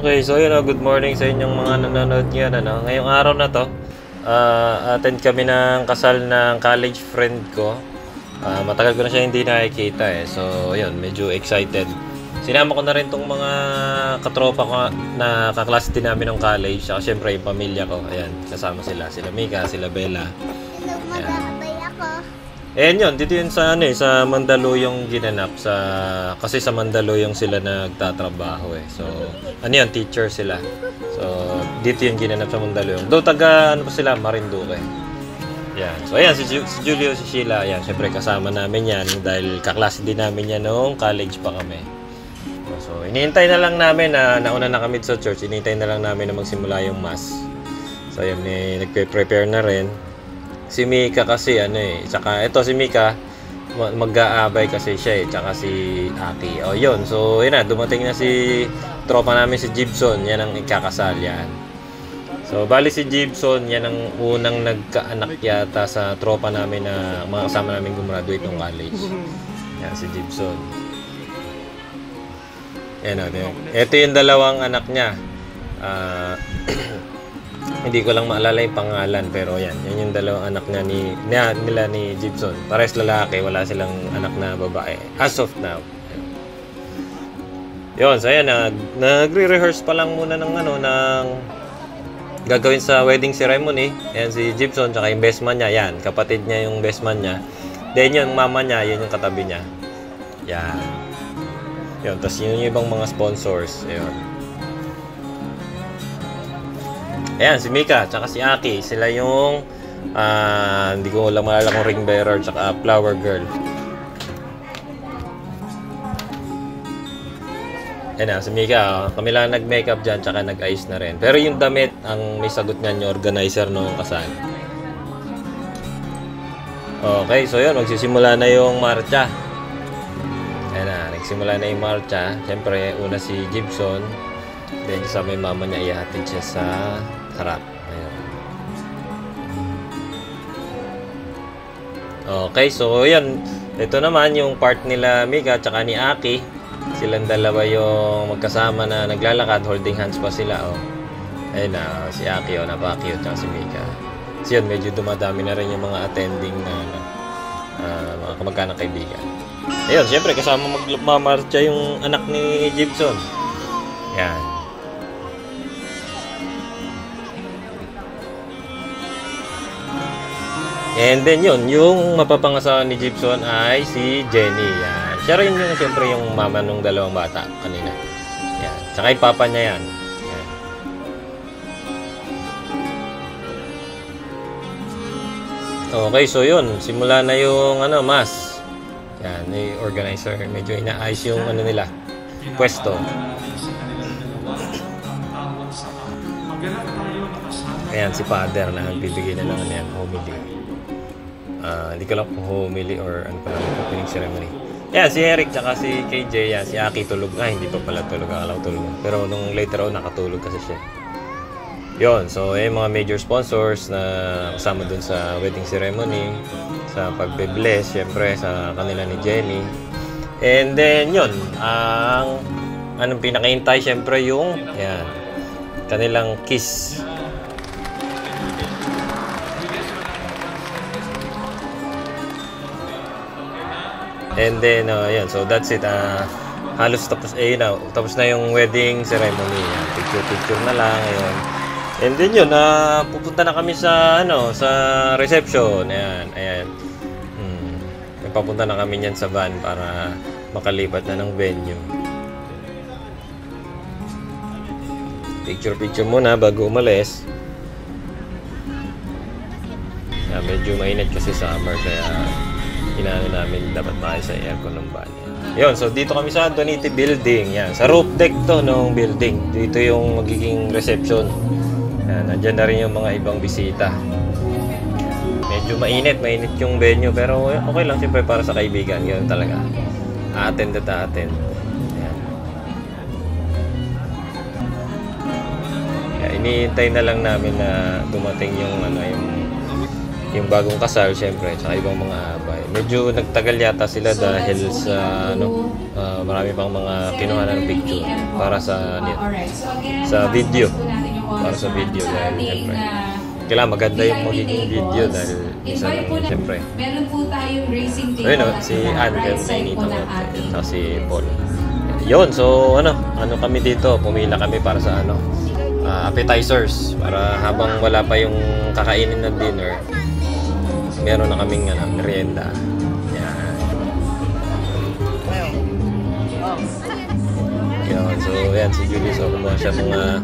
Okay, so yun, good morning sa inyong mga nanonood ngayon. Ngayong araw na to, attend kami ng kasal ng college friend ko. Matagal ko na siya hindi nakikita eh. So yun, medyo excited. Sinama ko na rin tong mga katropa ko na kaklase din namin ng college. Saka syempre yung pamilya ko. Ayan, kasama sila. Sila Mika, sila Bella. Hello, mag-aabay ako. Ayan yun, dito yun sa, sa Mandaluyong ginanap. Kasi sa Mandaluyong sila nagtatrabaho eh. So, yun, teacher sila. So, dito yung ginanap sa Mandaluyong. Doon taga, pa sila, Marinduque. Yan. So, ayan, si Julio, si Sheila. Ayan, syempre kasama namin yan dahil kaklase din namin yan noong college pa kami. So, iniintay na lang namin na nauna na kami sa church. Iniintay na lang namin na magsimula yung mass. So, ayan, nagpe-prepare na rin. Si Mika kasi tsaka ito si Mika mag-aabay kasi siya tsaka si Aki. Yun. So, yun na, dumating na si tropa namin si Gibson. Yan ang ikakasal yan. So, bali si Gibson, yan ang unang nagkaanak yata sa tropa namin na mga kasama namin gumraduate ng college. Yan si Gibson. Yan ito yung dalawang anak niya. Hindi ko lang maalala yung pangalan pero yan yung dalawang anak niya nila ni Gibson. Parehas lalaki, wala silang anak na babae as of now. Yun, so yan, nagre-rehearse pa lang muna ng ng gagawin sa wedding ceremony. Yan si Gibson tsaka yung best man niya, yan, kapatid niya yung best man niya. Then yung mama niya, yun yung katabi niya. Yan. Yun, tapos yun yung ibang mga sponsors. Ayun. Ayan, si Mika, tsaka si Aki. Sila yung, hindi ko lang maalala kung ring bearer, tsaka flower girl. Ayan si Mika. Kami lang nag-makeup dyan, tsaka nag-ayos na rin. Pero yung damit, ang may sagot niyan yung organizer noong kasal. Okay, so yun, magsisimula na yung marcha. Ayan na, nagsimula na yung marcha. Siyempre, una si Gibson. Then, kasama yung mama niya, ihatid siya sa harap. Ayan. Okay, so yan. Ito naman yung part nila Mika tsaka ni Aki. Silang dalawa yung magkasama na naglalakad. Holding hands pa sila. Ayun na, si Aki napaka-cute tsaka si Mika. So yun, medyo dumadami na rin yung mga attending na mga kamag-anak kaibigan. Ayun, siyempre kasama magmamarcha yung anak ni Gibson. Yan. And then yun, yung mapapangasawa ni Gibson ay si Jenny. Yan. Siya rin yung siyempre yung mama nung dalawang bata kanina. Yan. Tsaka yung papa niya yan. Yan. Okay, so yun. Simula na yung mass. Yan, yung organizer. Medyo inaayos yung nila. Pwesto. Ayan, si father na nagbibigay na lang yan, homily. Hindi ko lang kung homily or ano pa lang, opening ceremony. Ayan, si Eric tsaka si KJ, yan, si Aki tulog. Hindi pa pala tulog, akala ko tulog. Pero nung later on, nakatulog kasi siya. Yun, so yung mga major sponsors na kasama dun sa wedding ceremony, sa pagbe-bless, syempre, sa kanila ni Jenny. And then, yun, anong pinakahintay, syempre, yung, yan, kanilang kiss. And then, yan, so that's it. Halos tapos, tapos na yung wedding ceremony. Picture-picture na lang, ayun. And then yun, pupunta na kami sa, sa reception. Ayan. Papunta na kami niyan sa van para makalipat na ng venue. Picture-picture muna bago umalis. Medyo mainit kasi summer, kaya inaano namin dapat maayos sa aircon ng van. Yun, so dito kami sa Antonite Building. Yan, sa roof deck to ng building. Dito yung magiging reception. Yan, nandyan na rin yung mga ibang bisita. Medyo mainit yung venue, pero okay lang siyempre para sa kaibigan. Yun talaga. A-attend at a-attend. Yan. Kaya iniintay na lang namin na dumating yung yung bagong kasal, syempre, tsaka ibang mga abay. Medyo nagtagal yata sila dahil sa marami pang mga kinuha ng picture para sa video. Para sa video dahil syempre kailangan maganda yung magiging video dahil isa lang syempre. Meron po tayong racing team. Ayun, si Anne, nainita ko, at si Paul. Yun, so ano kami dito, pumila kami para sa appetizers para habang wala pa yung kakainin na dinner, meron na kaming merienda. Yan. Yun, so yan si Julie, so kumuha siya mga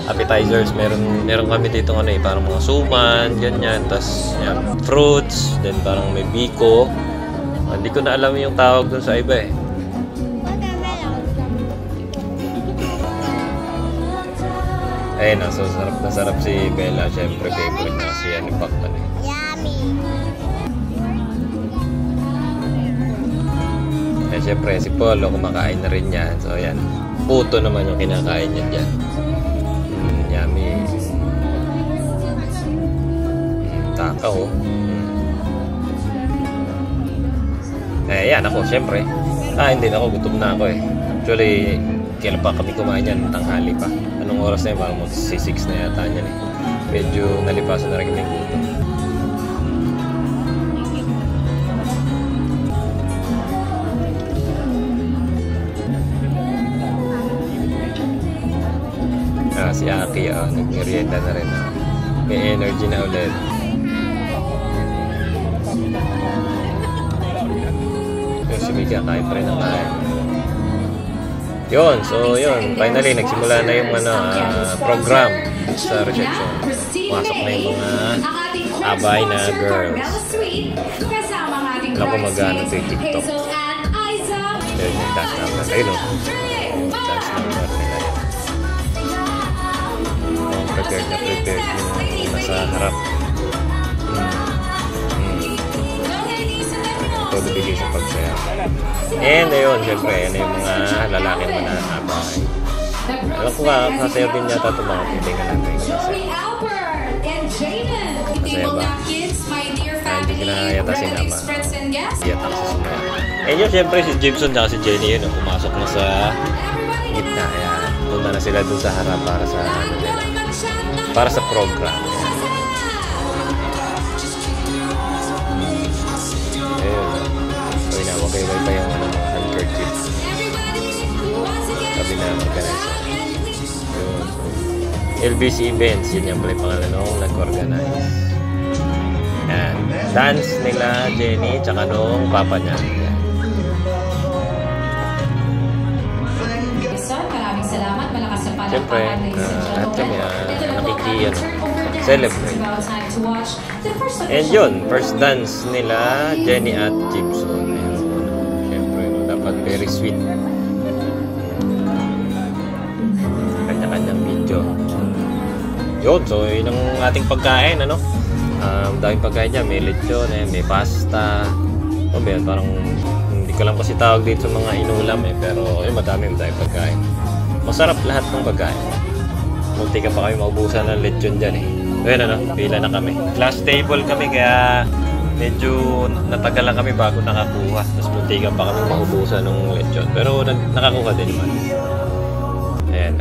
appetizers. Meron kami dito parang mga suman, ganyan, tas yan, fruits, then parang may biko. Hindi ko na alam yung tawag dun sa iba eh. Ayun na, so sarap na sarap si Bella. Siyempre, favorite na kasi yan yung pakpan eh. Yummy. Eh, siyempre, si Polo kumakain na rin yan. So, ayan. Puto naman yung kinakain niya dyan. Yummy. Takaw, oh. Eh, yan ako, siyempre. Hindi na ako. Gutom na ako eh. Actually, kailan pa kami kumain yan? Tanghali pa. Anong oras na yun? Parang mag-6 na yata yan eh. Medyo nalipasan na rin kami gutom. Si Aki, nag-merienda na rin. May energy na ulit. Yung si Mika, kain pa rin ang kain. Yun, so yun. Finally, nagsimula na yung program sa reception. Pumasok na yung mga abay na girls. Alam ko mag-ano ito yung TikTok. Ayun, yung dance number. Ayun o. Dance number nila yun. Prepared yung nasa harap. Todo bigay sa pagsaya. And ayun, syempre, yan yung mga lalaki naman na abay. Alam ko kasayo din yata itong mga pilingan natin. Masaya ba? Hindi ko na yata sinama. Yata kasi sumaya. And yun, syempre, si Gibson at si Jenny yun, pumasok na sa gitna. Ayan, punta na sila dun sa harap para sa para sa program. Magkaibay pa yung handkerchief. Sabi na mag-organize. LBC Events, yun yung pala yung pangalan nung nag-organize. Yan. Dance nila, Jenny, tsaka nung papa niya. Yan. Maraming salamat. Malakas sa palakpakan. Siyempre, lahat kami celebrate. And yun, first dance nila, Jenny at Gibson. Very sweet. Kanya-kanyang video. Yun, so yun ang ating pagkain, daming pagkain dyan. May lechon, may pasta. Parang hindi ko lang kasi tawag dito sa mga inulam pero madaming pagkain. Masarap lahat ng pagkain. Munti ka pa kami maubusan ng lechon dyan eh. Ayun, pila na kami. Class table kami kaya medyo natagal lang kami bago nakakuha. Tapos muntikan pa kami maubusan ng lechon. Pero nakakuha din naman. Ayan.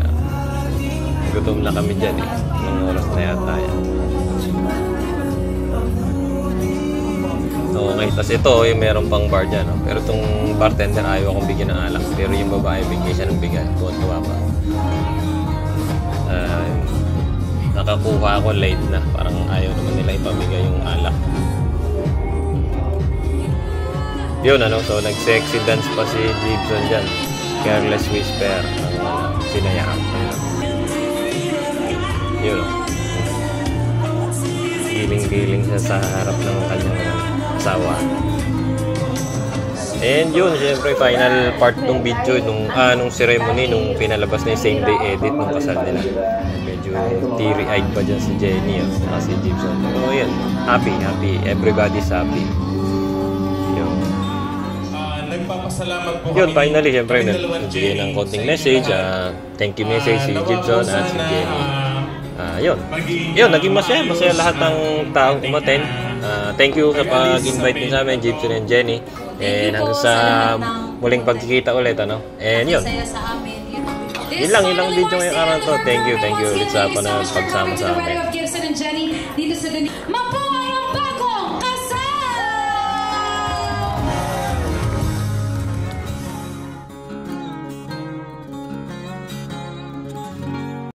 Gutom na kami dyan eh. Nung oras na yata yan. Okay. Tapos ito, yung meron pang bar dyan. Pero itong bartender ayaw akong bigyan ng alak. Pero yung babae, bigyan siya ng bigay. Tuwa pa. Nakakuha ako late na. Parang ayaw naman nila ipamigay yung alak. Yun, so nag-sexy dance pa si Gibson dyan. Careless Whisper ang sinayaan. Yun, giling-giling siya sa harap ng kanyang asawa. And yun, syempre, final part ng video nung ceremony, nung pinalabas na yung same day edit nung kasal nila. Medyo teary-eyed pa dyan si Jenny at si Gibson. So yun, happy. Everybody's happy. Yun, finally, syempre, nagbigay ng konting message. Thank you message si Gibson at si Jenny. Yun, naging masaya lahat ng taong umaten. Thank you sa pag-invite niyo sa amin, Gibson and Jenny. And hanggang sa muling pagkikita ulit, ano? And yun. Yun lang video ngayong araw to. Thank you ulit sa pagsama sa amin. Gibson and Jenny dito sa Mabuhay ang